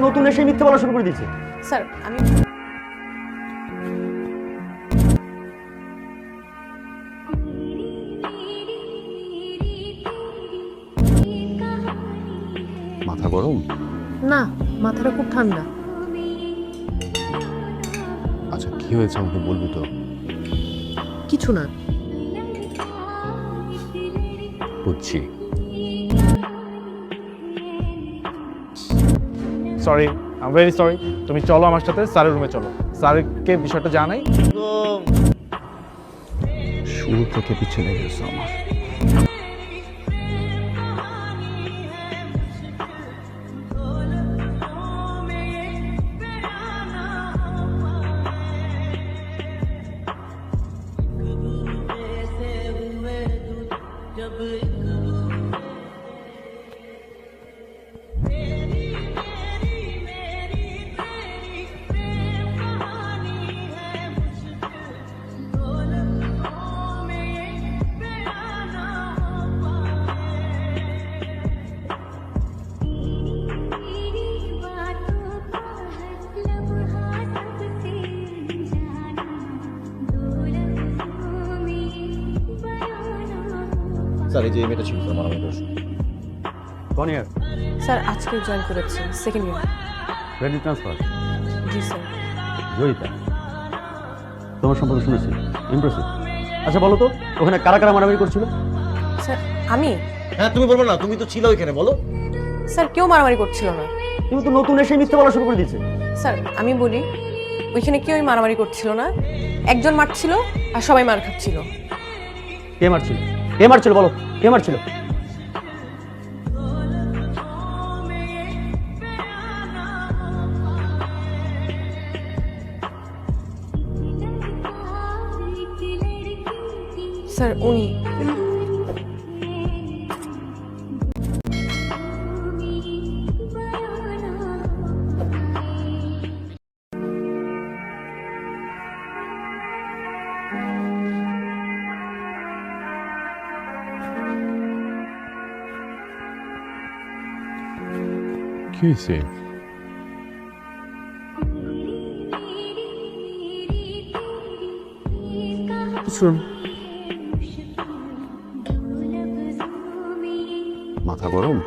নতুন এসে মিথ্যে বলা শুরু করে দিয়েছে। স্যার আমি মাথা গরম? না, মাথাটা খুব ঠান্ডা। আচ্ছা কি হয়েছে আমাকে বলবি তো? কিছু না। বুঝছি। Sorry, I am very sorry. তুমি চলো আমার সাথে স্যারের রুমে চলো, স্যারকে বিষয়টা জানাই। শুরু থেকে পিছিয়ে লেগে গেছে আমার। স্যার এই যে মেয়েটা ছিল স্যার মারামারি করছে। কোন ইয়ার? স্যার আজকে জয়েন করেছি, সেকেন্ড ইয়ার। Ready transfer. জি স্যার। জয়িতা, তোমার সম্পর্কে শুনেছি, ইমপ্রেসিভ। আচ্ছা বলো তো ওখানে কারা কারা মারামারি করছিল? স্যার আমি হ্যাঁ তুমি বলবো না, তুমি তো ছিল ওইখানে, বলো। স্যার কেউ মারামারি করছিল না। তুমি তো নতুন এসে মিথ্যে বলা শুরু করে দিয়েছে। স্যার আমি বলি, ওইখানে কেউই মারামারি করছিল না, একজন মারছিল আর সবাই মার খাচ্ছিল। কে মারছিল? কে মারছিল বলো, কে মারছিল? স্যার উনি। কি হয়েছে? কিছু মাথা গরম?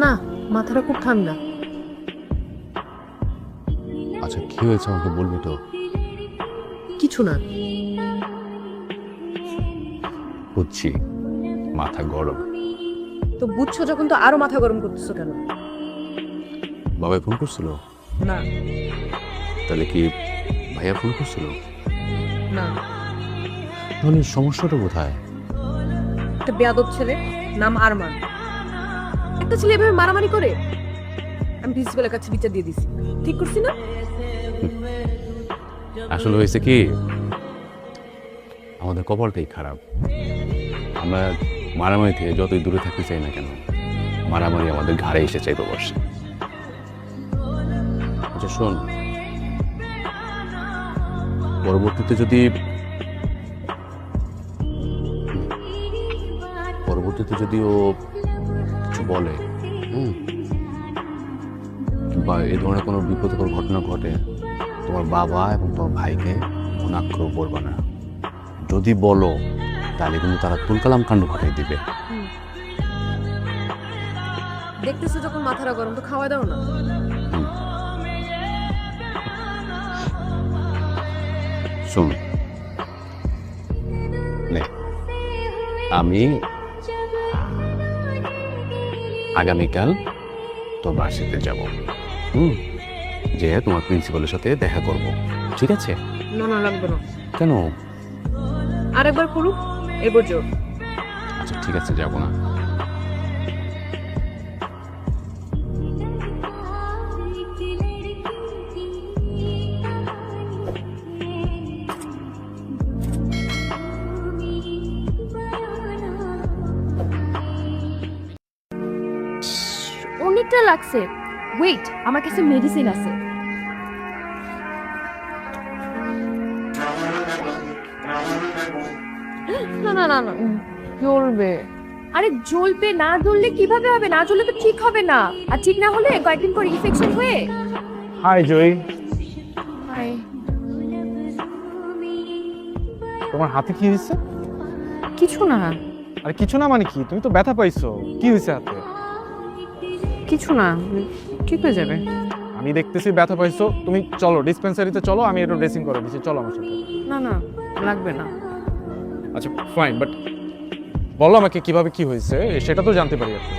না, মাথাটা খুব ঠান্ডা। আচ্ছা কি হয়েছে আমাকে বলবি তো? কিছু না। বুঝছি, মাথা গরম। তো বুঝছো যখন, তো আরো মাথা গরম করতেছো কেন? বাবাই ফোন করছিল? না। তাহলে কি ভাইয়া ফোন করছিল? না। তাহলে সমস্যাটা কোথায়? একটা বেয়াদব ছেলে, নাম আরমান। একটা ছেলে এভাবে মারামারি করে, আমি প্রিন্সিপালের কাছে বিচার দিয়ে দিছি। ঠিক করছি না? আসলে হয়েছে কি, আমাদের কপালটাই খারাপ। আমরা মারামারি থেকে যতই দূরে থাকতে চাই না কেন, মারামারি আমাদের ঘাড়ে এসে চাইতে বসে। আচ্ছা শোন, পরবর্তীতে যদি ও কিছু বলে, বা এই ধরনের কোনো বিপদকর ঘটনা ঘটে, তোমার বাবা এবং তোমার ভাইকে অনাক্ষর করবে না। যদি বলো তাহলে কিন্তু তারা তুলকালাম কাণ্ড ঘটাই দিবে। দেখতেছো যখন মাথাটা গরম, তো খাওয়া দাও না। শোন, নে, আমি আগামীকাল তোর বাসাতে যাব। যে তোমার প্রিন্সিপালের সাথে দেখা করব, ঠিক আছে? না না, লাগবে না। কেন? আরেকবার করুক, এরপর জোর। আচ্ছা ঠিক আছে, যাব না। অনেকটা লাগছে। ওয়েট, আমার কাছে মেডিসিন আছে। না না না না, চলবে। আরে জ্বলবে না, জ্বললে কিভাবে হবে? না জ্বললে তো ঠিক হবে না, আর ঠিক না হলে কয়েকদিন পর ইনফেকশন হয়ে। হাই জয়ী, হাই। তোমার হাতে কি হয়েছে? কিছু না, আরে কিছু না মানে কি? তুমি তো ব্যথা পাইছো, কি হয়েছে হাতে? কিছু না, ঠিক হয়ে যাবে। আমি দেখতেছি ব্যথা পাইছো, তুমি চলো ডিসপেন্সারিতে চলো, আমি একটু ড্রেসিং করে দিচ্ছি, চলো আমার সাথে। না না, লাগবে না। আচ্ছা ফাইন, বাট বলো আমাকে কিভাবে কি হয়েছে সেটা তো জানতে পারি আপনি।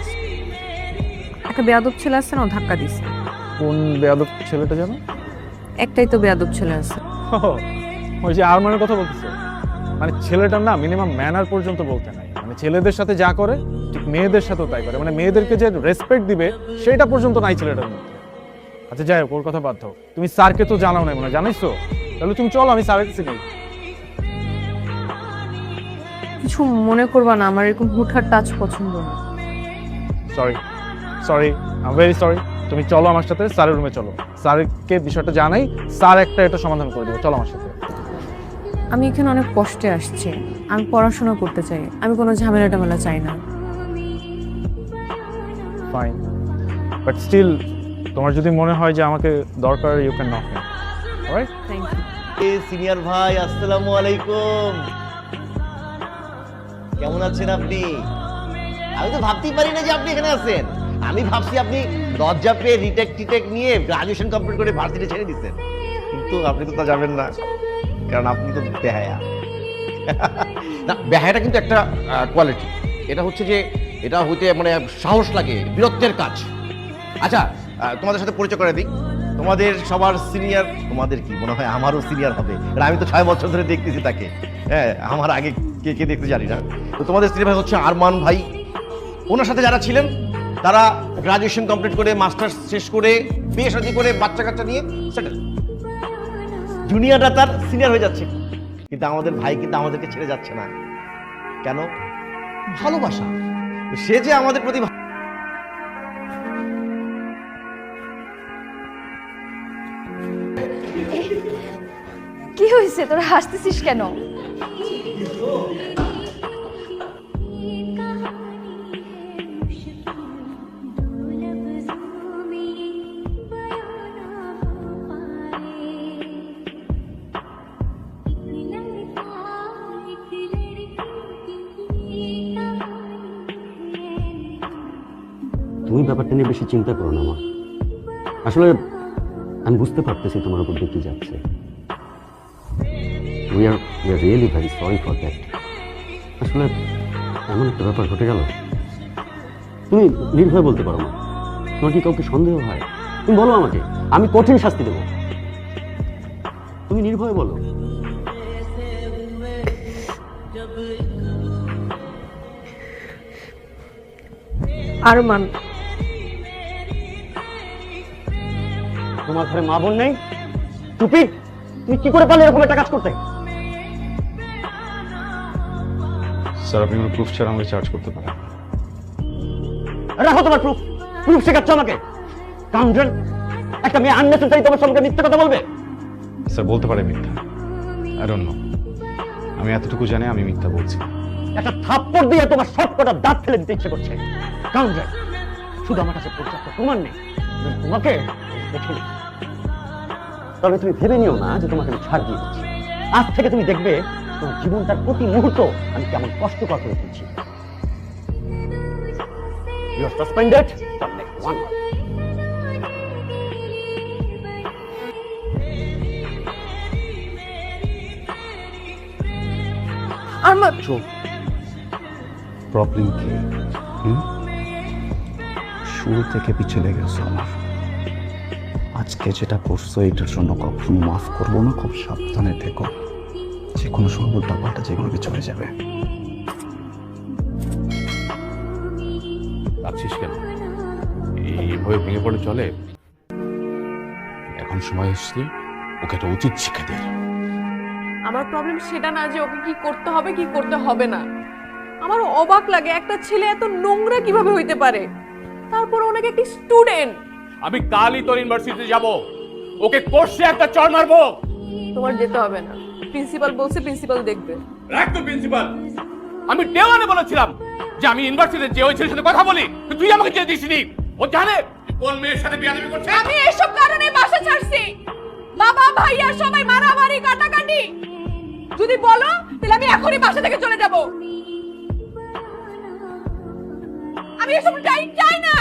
একটা বেয়াদব ছেলে আছে না, ও ধাক্কা দিছে। কোন বেয়াদব ছেলেটা জানো? একটাই তো বেয়াদব ছেলে আছে। ওই যে আরমানের কথা বলতেছে, মানে ছেলেটার না মিনিমাম ম্যানার পর্যন্ত বলতে নাই, মানে ছেলেদের সাথে যা করে ঠিক মেয়েদের সাথেও তাই করে, মানে মেয়েদেরকে যে রেসপেক্ট দিবে সেটা পর্যন্ত নাই ছেলেটার মধ্যে। আচ্ছা যাই হোক, ওর কথা বাদ দাও, তুমি স্যারকে তো জানাও নাই মনে হয়, জানাইছো? তাহলে তুমি চলো, আমি স্যারের কাছে নেই। কিছু মনে করবা না, আমার এরকম হুটহাট টাচ পছন্দ না। Sorry sorry, I very sorry. তুমি চলো আমার সাথে স্যারের রুমে চলো, স্যারকে বিষয়টা জানাই, স্যার একটা এটা সমাধান করে দেবে, চলো আমার সাথে। আমি এখানে অনেক কষ্টে আসছি, আমি পড়াশোনা করতে চাই, আমি কোনো ঝামেলা টামেলা চাই না। ফাইন, বাট স্টিল তোমার যদি মনে হয় যে আমাকে দরকার, you can knock me, alright? Thank you. Senior ভাই, আসসালামু আলাইকুম। কেমন আছেন আপনি? আমি তো ভাবতেই পারি না যে আপনি এখানে আছেন। আমি ভাবছি আপনি লজ্জা পেয়ে রিটেক নিয়ে গ্রাজুয়েশন কমপ্লিট করে ভার্সিটি ছেড়ে দিচ্ছেন, কিন্তু আপনি তো তা যাবেন না, কারণ আপনি তো বেহায়া। না, বেহায়াটা কিন্তু একটা কোয়ালিটি। এটা হচ্ছে যে এটা হইতে মানে সাহস লাগে, বীরত্বের কাজ। আচ্ছা, তোমাদের সাথে পরিচয় করে দিই। তোমাদের সবার সিনিয়র, তোমাদের কি মনে হয় আমারও সিনিয়র হবে, আর আমি তো 6 বছর ধরে দেখতেছি তাকে। হ্যাঁ, আমার আগে কে কে দেখতে জানি না। তো তোমাদের সিনিয়র ভাই হচ্ছে আরমান ভাই। ওনার সাথে যারা ছিলেন তারা গ্রাজুয়েশন কমপ্লিট করে মাস্টার্স শেষ করে বিয়ে শাদী করে বাচ্চা কাচ্চা নিয়ে সেটেল। জুনিয়ররা তার সিনিয়র হয়ে যাচ্ছে, কিন্তু আমাদের ভাই কিন্তু আমাদেরকে ছেড়ে যাচ্ছে না। কেন? ভালোবাসা। সে যে আমাদের প্রতি কি হয়েছে, তোরা হাসতেছিস কেন? তুমি ব্যাপারটা নিয়ে বেশি চিন্তা করো না মা। আসলে আমি বুঝতে পারতেছি তোমার উপর দিয়ে কি যাচ্ছে। We are really very sorry for that. আসলে এমন একটা ব্যাপার ঘটে গেল। তুমি নির্ভয় বলতে পারো না, তোমার কি কাউকে সন্দেহ হয়? তুমি বলো আমাকে, আমি কঠিন শাস্তি দেবো। তুমি নির্ভয় বলো। আরমান, তোমার ঘরে মা বোন নেই? চুপি, তুমি কি করে পারলে এরকম একটা কাজ করতে? স্যার, আপনি কোনো প্রুফ ছাড়া আমাকে চার্জ করতে পারেন। রাখো তোমার প্রুফ। প্রুফ শেখাচ্ছ আমাকে? কাউন্টার একটা মেয়ে আননেসেসারি তোমার সঙ্গে মিথ্যা কথা বলবে? স্যার, বলতে পারে মিথ্যা। আই ডোন্ট নো, আমি এতটুকু জানি আমি মিথ্যা বলছি। একটা থাপ্পড় দিয়ে তোমার সব কটা দাঁত ফেলে দিতে ইচ্ছে করছে। কাউন্টার, শুধু আমার কাছে পর্যাপ্ত প্রমাণ নেই, আমি তোমাকে দেখে নিই। তবে তুমি ভেবে নিও না যে তোমাকে আমি ছাড় দিয়ে দিচ্ছি। আজ থেকে তুমি দেখবে তোমার জীবনটার প্রতি মুহূর্ত আমি কেমন কষ্টকর করে তুলছি। You are suspended for next 1 month. Arman, problem কি? শুরু থেকে পিছনে গেছো আমার। আজকে যেটা করছো এটার জন্য কখনো মাফ করবো না। খুব সাবধানে থেকো, যে কোনো সময় উল্টা পাল্টা যেগুলো চলে যাবে। ভাবছিস কেন এইভাবে ভেঙে পড়ে চলে? এখন সময় এসছে ওকে একটা উচিত শিক্ষা দেয়। আমার প্রবলেম সেটা না যে ওকে কি করতে হবে কি করতে হবে না। আমার অবাক লাগে একটা ছেলে এত নোংরা কিভাবে হইতে পারে, তারপর ওনাকে একটি স্টুডেন্ট। আমি কালই তোর ইউনিভার্সিটিতে যাব, ওকে কোর্সে একটা চড় মারবো। তোমার যেতে হবে না, প্রিন্সিপাল বলছে, প্রিন্সিপাল দেখবে। রাখ তো প্রিন্সিপাল, আমি দেওয়ানে বলেছিলাম যে আমি ইউনিভার্সিটিতে যে ওই ছেলের সাথে কথা বলি তুই আমাকে যেতে দিসনি? ও জানে কোন মেয়ের সাথে বিয়াদবি করছে? আমি এসব কারণে বাসা ছাড়ছি। বাবা ভাইয়া সবাই মারামারি কাটাকাটি। যদি বলো তাহলে আমি এখনই বাসা থেকে চলে যাব। আমি এসব চাই না।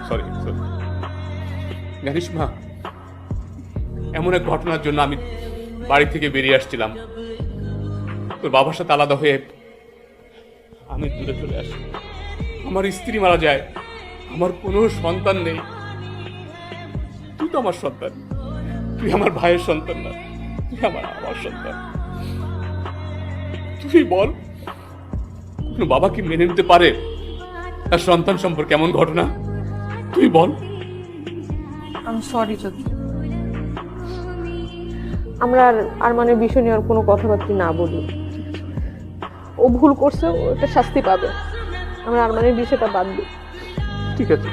সরি জানিস মা, এমন এক ঘটনার জন্য আমি বাড়ি থেকে বেরিয়ে আসছিলাম। তোর বাবার সাথে আলাদা হয়ে আমি দূরে চলে আসি। আমার স্ত্রী মারা যায়, আমার কোনো সন্তান নেই। তুই তো আমার সন্তান, তুই আমার ভাইয়ের সন্তান না, তুই আমার সন্তান। তুই বল, কোনো বাবা কি মেনে নিতে পারে তার সন্তান সম্পর্কে এমন ঘটনা? তুই বল। আমি সরি যদি আমরা আর আরমানের বিষয় নিয়ে আর কোনো কথাবার্তা না বলি। ও ভুল করছে, ও একটা শাস্তি পাবে। আমরা আরমানের বিষয়টা বাদ দিই। ঠিক আছে।